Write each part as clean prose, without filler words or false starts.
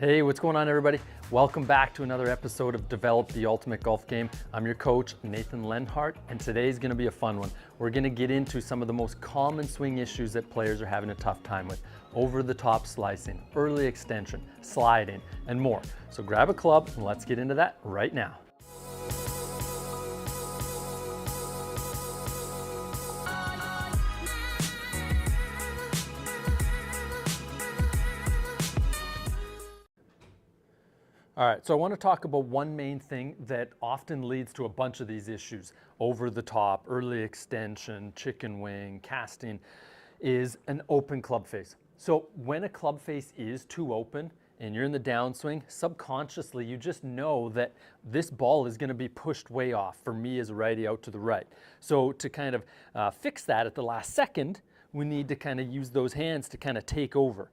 Hey, what's going on, everybody? Welcome back to another episode of Develop the Ultimate Golf Game. I'm your coach, Nathan Lenhart, and today's gonna be a fun one. We're gonna get into some of the most common swing issues that players are having a tough time with. Over the top slicing, early extension, sliding, and more. So grab a club and let's get into that right now. All right, so I want to talk about one main thing that often leads to a bunch of these issues. Over the top, early extension, chicken wing, casting, is an open club face. So when a club face is too open and you're in the downswing, subconsciously you just know that this ball is going to be pushed way off, for me as a righty, out to the right. So to kind of fix that at the last second, we need to kind of use those hands to kind of take over.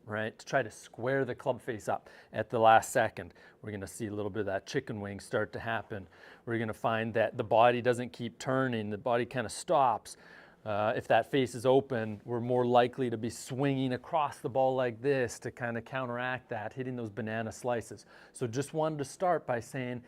Right, to try to square the club face up at the last second. We're going to see a little bit of that chicken wing start to happen. We're going to find that the body doesn't keep turning, the body kind of stops. If that face is open, we're more likely to be swinging across the ball like this to kind of counteract that, hitting those banana slices. So just wanted to start by saying,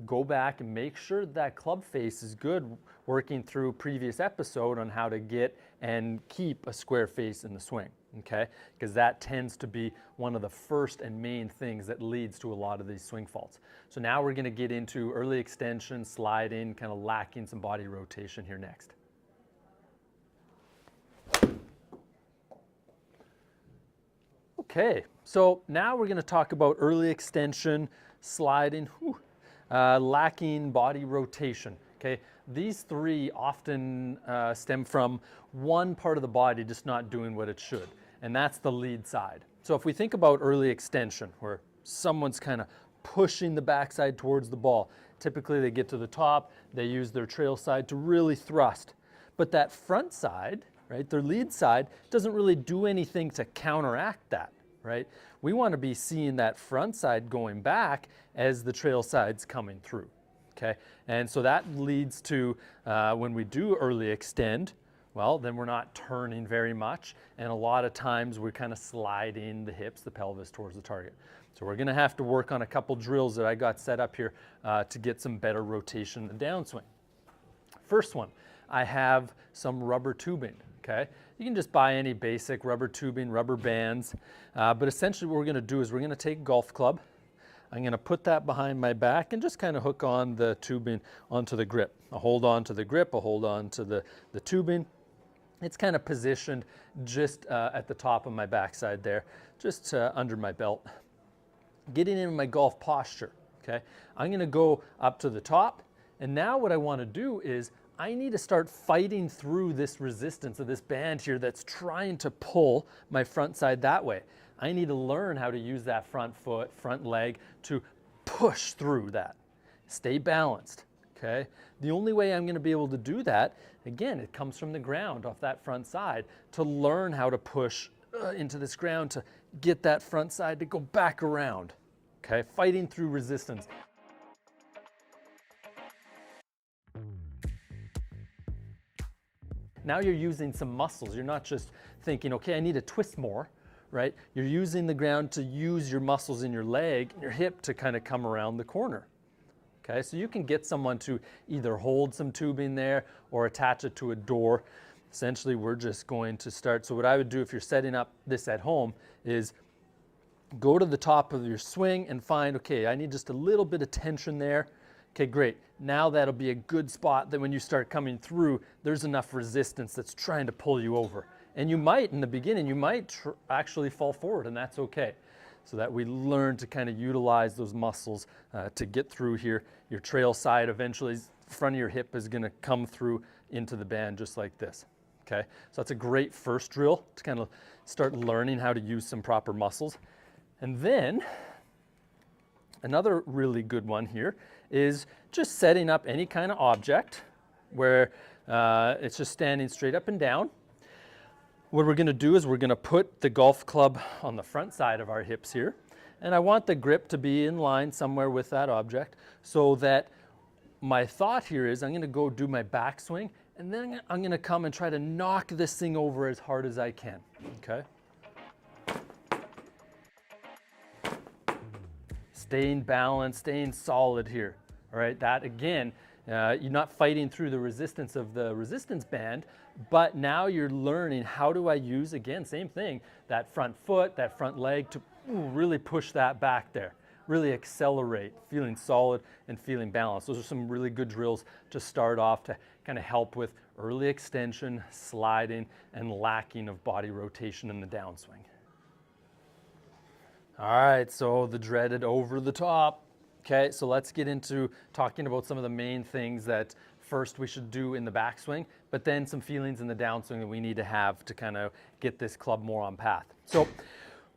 go back and make sure that club face is good, working through previous episode on how to get and keep a square face in the swing. Okay, because that tends to be one of the first and main things that leads to a lot of these swing faults. So now we're going to get into early extension, sliding, kind of lacking some body rotation here next. Okay, so now we're going to talk about early extension, sliding, lacking body rotation. Okay, these three often stem from one part of the body just not doing what it should, and that's the lead side. So if we think about early extension, where someone's kind of pushing the backside towards the ball, typically they get to the top, they use their trail side to really thrust. But that front side, right, their lead side, doesn't really do anything to counteract that, right? We want to be seeing that front side going back as the trail side's coming through. Okay, and so that leads to when we do early extend, well, then we're not turning very much, and a lot of times we're kind of sliding the hips, the pelvis towards the target. So we're going to have to work on a couple drills that I got set up here to get some better rotation in the downswing. First one, I have some rubber tubing. Okay, you can just buy any basic rubber tubing, rubber bands, but essentially what we're going to do is we're going to take a golf club. I'm going to put that behind my back and just kind of hook on the tubing onto the grip. I'll hold on to the grip, I'll hold on to the tubing. It's kind of positioned just at the top of my backside there, just under my belt. Getting in my golf posture, okay? I'm going to go up to the top, and now what I want to do is I need to start fighting through this resistance of this band here that's trying to pull my front side that way. I need to learn how to use that front foot, front leg to push through that. Stay balanced, okay? The only way I'm going to be able to do that, again, it comes from the ground off that front side, to learn how to push into this ground to get that front side to go back around, okay? Fighting through resistance. Now you're using some muscles. You're not just thinking, okay, I need to twist more. Right? You're using the ground to use your muscles in your leg, your hip to kind of come around the corner. Okay, so you can get someone to either hold some tubing there or attach it to a door. Essentially, we're just going to start. So what I would do if you're setting up this at home is go to the top of your swing and find, okay, I need just a little bit of tension there. Okay, great. Now that'll be a good spot that when you start coming through, there's enough resistance that's trying to pull you over. And you might, in the beginning, you might actually fall forward, and that's okay. So that we learn to kind of utilize those muscles to get through here. Your trail side, eventually, the front of your hip is going to come through into the band just like this. Okay, so that's a great first drill to kind of start learning how to use some proper muscles. And then, another really good one here is just setting up any kind of object where it's just standing straight up and down. What we're going to do is we're going to put the golf club on the front side of our hips here, and I want the grip to be in line somewhere with that object, so that my thought here is I'm going to go do my backswing, and then I'm going to come and try to knock this thing over as hard as I can. Okay? staying balanced, staying solid here. All right, that again, you're not fighting through the resistance of the resistance band, but now you're learning how do I use, again, same thing, that front foot, that front leg to really push that back there, really accelerate, feeling solid and feeling balanced. Those are some really good drills to start off to kind of help with early extension, sliding, and lacking of body rotation in the downswing. All right, so the dreaded over the top. Okay, so let's get into talking about some of the main things that first we should do in the backswing, but then some feelings in the downswing that we need to have to kind of get this club more on path. So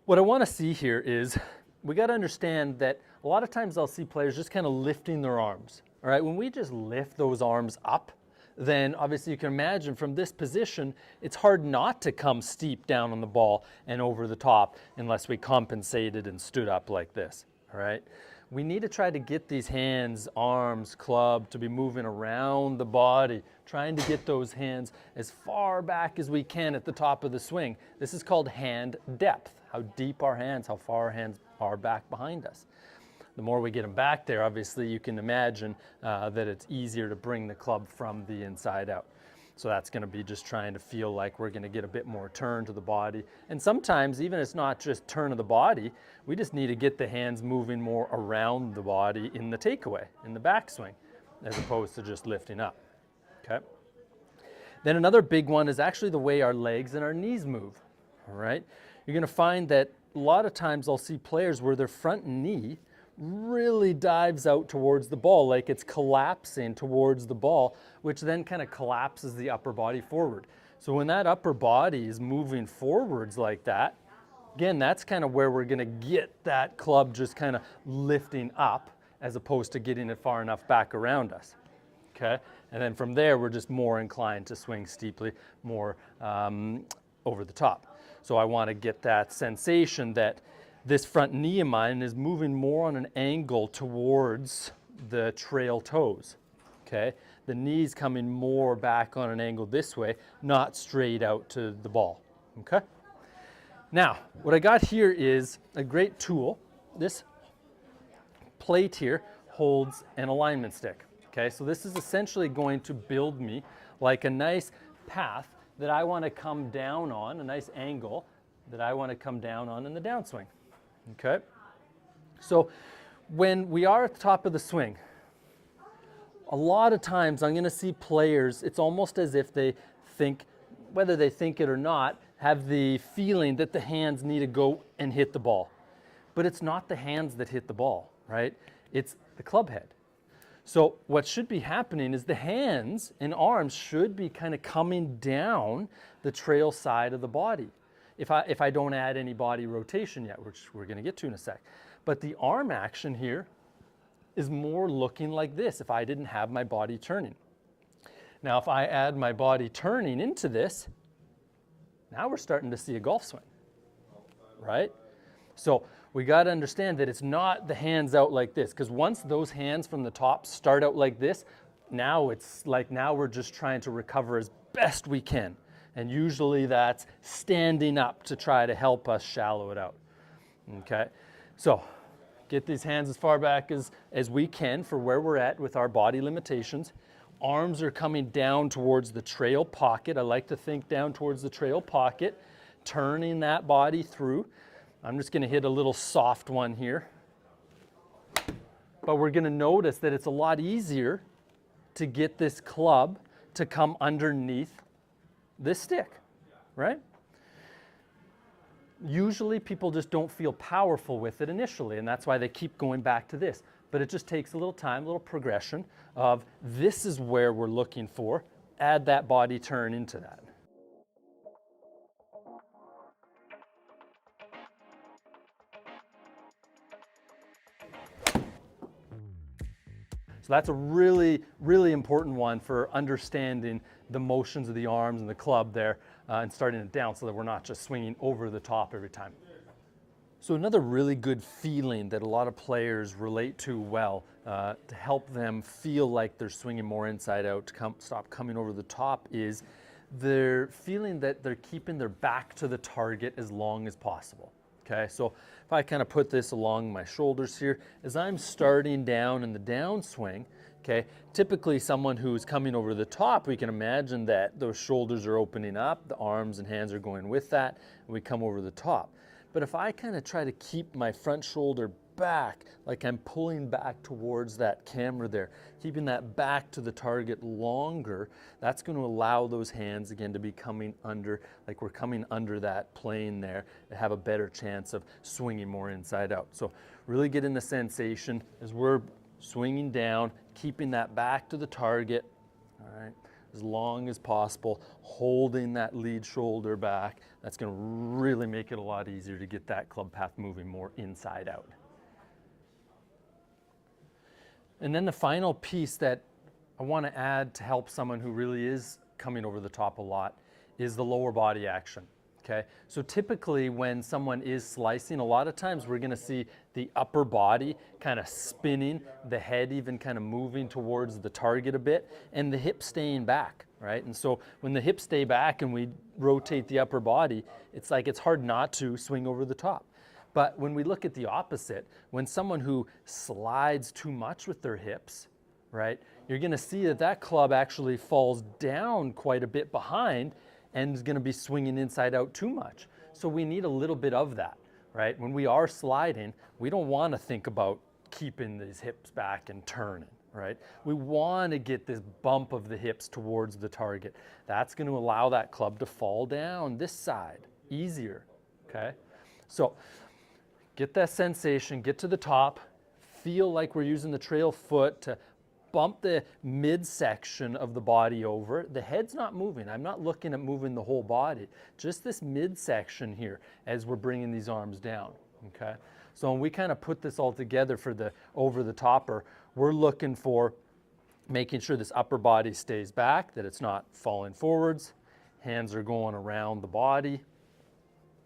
what I want to see here is we got to understand that a lot of times I'll see players just kind of lifting their arms. All right, when we just lift those arms up, then obviously you can imagine from this position, it's hard not to come steep down on the ball and over the top unless we compensated and stood up like this, all right? We need to try to get these hands, arms, club to be moving around the body, trying to get those hands as far back as we can at the top of the swing. This is called hand depth, how deep our hands, how far our hands are back behind us. The more we get them back there, obviously you can imagine that it's easier to bring the club from the inside out. So that's going to be just trying to feel like we're going to get a bit more turn to the body. And sometimes even it's not just turn of the body, we just need to get the hands moving more around the body in the takeaway, in the backswing, as opposed to just lifting up. Okay. Then another big one is actually the way our legs and our knees move. All right. You're going to find that a lot of times I'll see players where their front knee really dives out towards the ball, like it's collapsing towards the ball, which then kind of collapses the upper body forward. So when that upper body is moving forwards like that, again, that's kind of where we're going to get that club just kind of lifting up as opposed to getting it far enough back around us. Okay, and then from there, we're just more inclined to swing steeply, more over the top. So I want to get that sensation that this front knee of mine is moving more on an angle towards the trail toes, okay? The knee's coming more back on an angle this way, not straight out to the ball, okay? Now, what I got here is a great tool. This plate here holds an alignment stick, okay? So this is essentially going to build me like a nice path that I want to come down on, a nice angle that I want to come down on in the downswing. Okay, so when we are at the top of the swing, a lot of times I'm going to see players, it's almost as if they think, whether they think it or not, have the feeling that the hands need to go and hit the ball. But it's not the hands that hit the ball, right? It's the club head. So what should be happening is the hands and arms should be kind of coming down the trail side of the body. If I don't add any body rotation yet, which we're going to get to in a sec. But the arm action here is more looking like this if I didn't have my body turning. Now, if I add my body turning into this, now we're starting to see a golf swing, right? So we got to understand that it's not the hands out like this, because once those hands from the top start out like this, now it's like now we're just trying to recover as best we can. And usually that's standing up to try to help us shallow it out. Okay, so get these hands as far back as we can for where we're at with our body limitations. Arms are coming down towards the trail pocket. I like to think down towards the trail pocket, turning that body through. I'm just going to hit a little soft one here. But we're going to notice that it's a lot easier to get this club to come underneath this stick, right? Usually people just don't feel powerful with it initially, and that's why they keep going back to this. But it just takes a little time, a little progression of this is where we're looking for. Add that body turn into that. So that's a really, really important one for understanding the motions of the arms and the club there and starting it down so that we're not just swinging over the top every time. So another really good feeling that a lot of players relate to well to help them feel like they're swinging more inside out, to stop coming over the top, is they're feeling that they're keeping their back to the target as long as possible. Okay, so if I kind of put this along my shoulders here, as I'm starting down in the downswing, okay, typically someone who's coming over the top, we can imagine that those shoulders are opening up, the arms and hands are going with that, and we come over the top. But if I kind of try to keep my front shoulder back, like I'm pulling back towards that camera there, keeping that back to the target longer, that's going to allow those hands again to be coming under, like we're coming under that plane there, to have a better chance of swinging more inside out. So really getting the sensation as we're swinging down, keeping that back to the target, all right, as long as possible, holding that lead shoulder back. That's going to really make it a lot easier to get that club path moving more inside out. And then the final piece that I want to add to help someone who really is coming over the top a lot is the lower body action. Okay, so typically when someone is slicing, a lot of times we're going to see the upper body kind of spinning, the head even kind of moving towards the target a bit, and the hips staying back, right? And so when the hips stay back and we rotate the upper body, it's like it's hard not to swing over the top. But when we look at the opposite, when someone who slides too much with their hips, right, you're going to see that that club actually falls down quite a bit behind and is going to be swinging inside out too much. So we need a little bit of that, right? When we are sliding, we don't want to think about keeping these hips back and turning, right? We want to get this bump of the hips towards the target. That's going to allow that club to fall down this side easier, okay? So get that sensation, get to the top, feel like we're using the trail foot to bump the midsection of the body over. The head's not moving. I'm not looking at moving the whole body, just this midsection here as we're bringing these arms down, okay? So when we kind of put this all together for the over the topper, we're looking for making sure this upper body stays back, that it's not falling forwards. Hands are going around the body,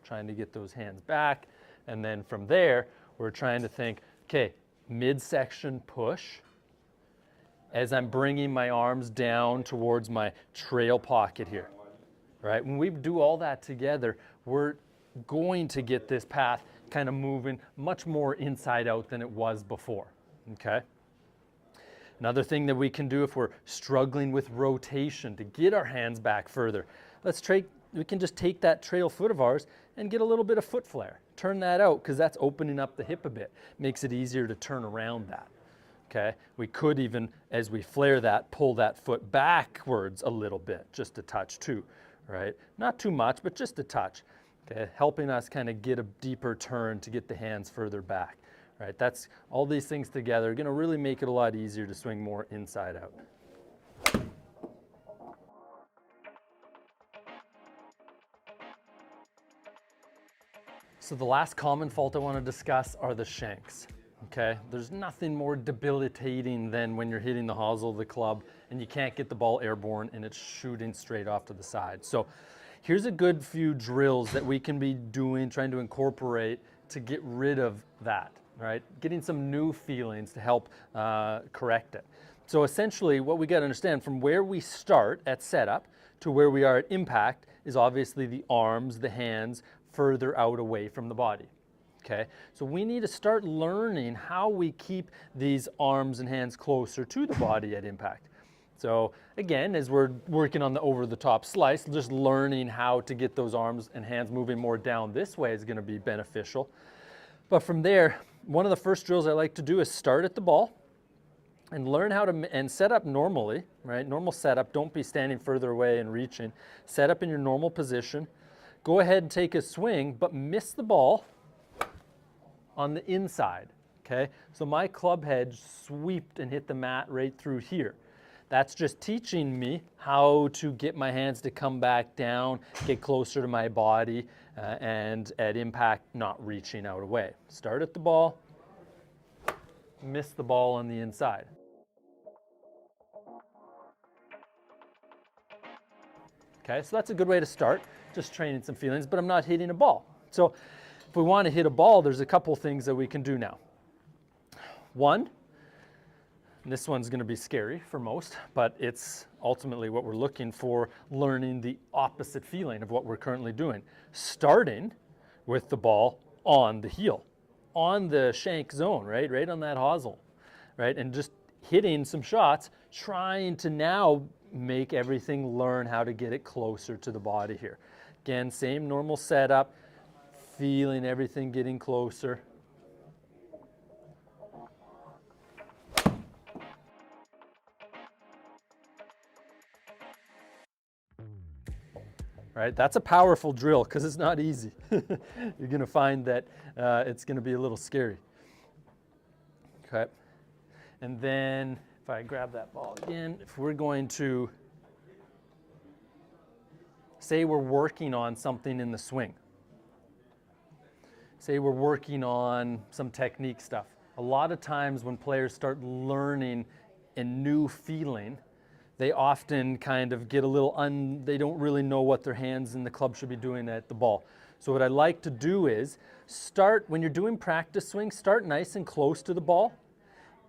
trying to get those hands back. And then from there, we're trying to think, okay, midsection push, as I'm bringing my arms down towards my trail pocket here, right? When we do all that together, we're going to get this path kind of moving much more inside out than it was before, okay? Another thing that we can do if we're struggling with rotation to get our hands back further, we can just take that trail foot of ours and get a little bit of foot flare. Turn that out because that's opening up the hip a bit. Makes it easier to turn around that. Okay, we could even, as we flare that, pull that foot backwards a little bit, just a touch too, right? Not too much, but just a touch, okay? Helping us kind of get a deeper turn to get the hands further back, right? That's all these things together are gonna really make it a lot easier to swing more inside out. So the last common fault I want to discuss are the shanks. Okay, there's nothing more debilitating than when you're hitting the hosel of the club and you can't get the ball airborne and it's shooting straight off to the side. So here's a good few drills that we can be doing, trying to incorporate to get rid of that, right? Getting some new feelings to help correct it. So essentially what we got to understand, from where we start at setup to where we are at impact is obviously the arms, the hands, further out away from the body. Okay, so we need to start learning how we keep these arms and hands closer to the body at impact. So again, as we're working on the over the top slice, just learning how to get those arms and hands moving more down this way is going to be beneficial. But from there, one of the first drills I like to do is start at the ball and learn how to and set up normally, right? Normal setup, don't be standing further away and reaching. Set up in your normal position. Go ahead and take a swing, but miss the ball on the inside, okay? So my club head swept and hit the mat right through here. That's just teaching me how to get my hands to come back down, get closer to my body, and at impact, not reaching out away. Start at the ball, miss the ball on the inside. Okay, so that's a good way to start, just training some feelings, but I'm not hitting a ball. So if we want to hit a ball, there's a couple things that we can do now. One, and this one's going to be scary for most, but it's ultimately what we're looking for, learning the opposite feeling of what we're currently doing. Starting with the ball on the heel, on the shank zone, right on that hosel, right? And just hitting some shots, trying to now make everything learn how to get it closer to the body here. Again, same normal setup, feeling everything getting closer. Right, that's a powerful drill because it's not easy. You're gonna find that it's gonna be a little scary. Okay, and then if I grab that ball again, if we're going to, say we're working on something in the swing. Say we're working on some technique stuff. A lot of times when players start learning a new feeling, they often kind of get a little they don't really know what their hands and the club should be doing at the ball. So what I like to do is start, when you're doing practice swings, start nice and close to the ball.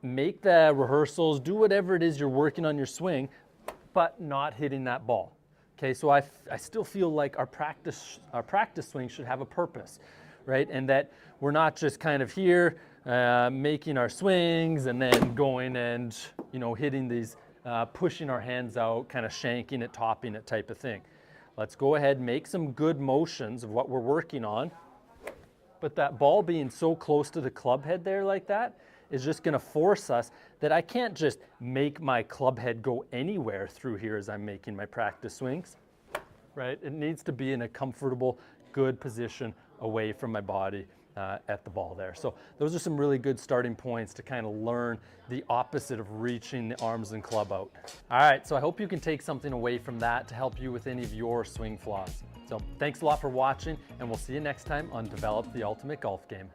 Make the rehearsals, do whatever it is you're working on your swing, but not hitting that ball. Okay, so I still feel like our practice swing should have a purpose, right? And that we're not just kind of here making our swings and then going and, you know, hitting these, pushing our hands out, kind of shanking it, topping it type of thing. Let's go ahead and make some good motions of what we're working on. But that ball being so close to the club head there like that is just going to force us that I can't just make my club head go anywhere through here as I'm making my practice swings, right? It needs to be in a comfortable, good position away from my body at the ball there. So those are some really good starting points to kind of learn the opposite of reaching the arms and club out. All right, so I hope you can take something away from that to help you with any of your swing flaws. So thanks a lot for watching, and we'll see you next time on Develop the Ultimate Golf Game.